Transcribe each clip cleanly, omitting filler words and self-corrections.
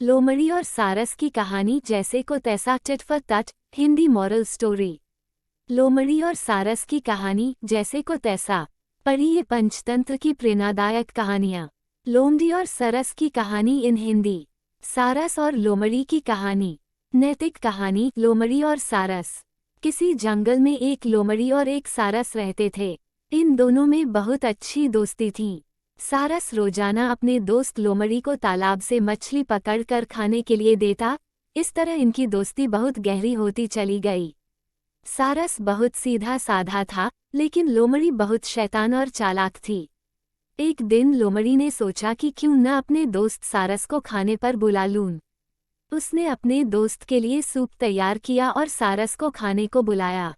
लोमड़ी और सारस की कहानी जैसे को तैसा tit for tat. Hindi moral story. लोमड़ी और सारस की कहानी जैसे को तैसा। पढ़िए पंचतंत्र की प्रेरणादायक कहानियाँ। लोमड़ी और सरस की कहानी इन हिंदी। सारस और लोमड़ी की कहानी। नैतिक कहानी। लोमड़ी और सारस। किसी जंगल में एक लोमड़ी और एक सारस रहते थे। इन दोनों में बहुत अच्छी दोस्ती थी। सारस रोजाना अपने दोस्त लोमड़ी को तालाब से मछली पकड़कर खाने के लिए देता। इस तरह इनकी दोस्ती बहुत गहरी होती चली गई। सारस बहुत सीधा साधा था, लेकिन लोमड़ी बहुत शैतान और चालाक थी। एक दिन लोमड़ी ने सोचा कि क्यों न अपने दोस्त सारस को खाने पर बुला लूं। उसने अपने दोस्त के लिए सूप तैयार किया और सारस को खाने को बुलाया।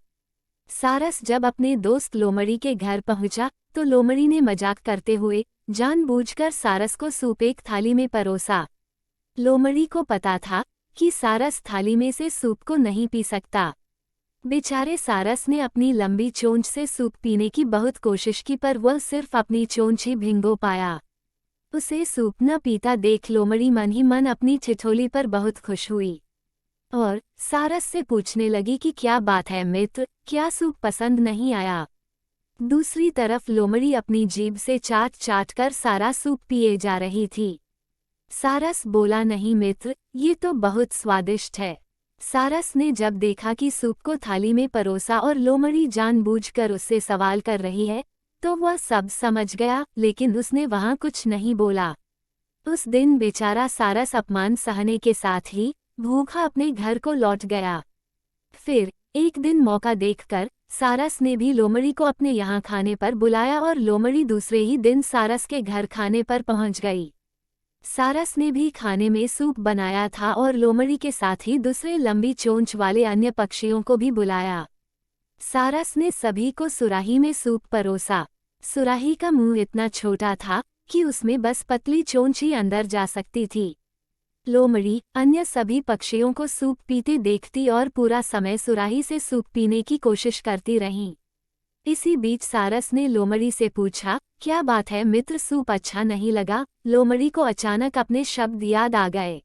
सारस जब अपने दोस्त लोमड़ी के घर पहुंचा तो लोमड़ी ने मजाक करते हुए जानबूझकर सारस को सूप एक थाली में परोसा। लोमड़ी को पता था कि सारस थाली में से सूप को नहीं पी सकता। बेचारे सारस ने अपनी लंबी चोंच से सूप पीने की बहुत कोशिश की, पर वह सिर्फ अपनी चोंच ही भिगो पाया। उसे सूप न पीता देख लोमड़ी मन ही मन अपनी ठिठोली पर बहुत खुश हुई और सारस से पूछने लगी कि क्या बात है मित्र, क्या सूप पसंद नहीं आया। दूसरी तरफ लोमड़ी अपनी जीभ से चाट चाट कर सारा सूप पिए जा रही थी। सारस बोला, नहीं मित्र, ये तो बहुत स्वादिष्ट है। सारस ने जब देखा कि सूप को थाली में परोसा और लोमड़ी जानबूझकर उससे सवाल कर रही है, तो वह सब समझ गया, लेकिन उसने वहां कुछ नहीं बोला। उस दिन बेचारा सारस अपमान सहने के साथ ही भूखा अपने घर को लौट गया। फिर एक दिन मौका देखकर सारस ने भी लोमड़ी को अपने यहाँ खाने पर बुलाया और लोमड़ी दूसरे ही दिन सारस के घर खाने पर पहुंच गई। सारस ने भी खाने में सूप बनाया था और लोमड़ी के साथ ही दूसरे लंबी चोंच वाले अन्य पक्षियों को भी बुलाया। सारस ने सभी को सुराही में सूप परोसा। सुराही का मुंह इतना छोटा था कि उसमें बस पतली चोंच ही अंदर जा सकती थी। लोमड़ी अन्य सभी पक्षियों को सूप पीते देखती और पूरा समय सुराही से सूप पीने की कोशिश करती रही। इसी बीच सारस ने लोमड़ी से पूछा, क्या बात है मित्र, सूप अच्छा नहीं लगा? लोमड़ी को अचानक अपने शब्द याद आ गए।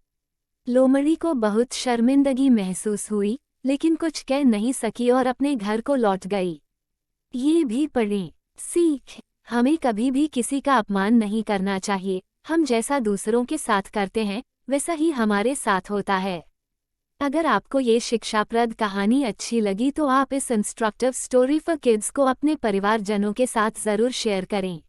लोमड़ी को बहुत शर्मिंदगी महसूस हुई, लेकिन कुछ कह नहीं सकी और अपने घर को लौट गई। ये भी पढ़ें। सीख, हमें कभी भी किसी का अपमान नहीं करना चाहिए। हम जैसा दूसरों के साथ करते हैं वैसा ही हमारे साथ होता है। अगर आपको ये शिक्षाप्रद कहानी अच्छी लगी तो आप इस इंस्ट्रक्टिव स्टोरी फॉर किड्स को अपने परिवारजनों के साथ ज़रूर शेयर करें।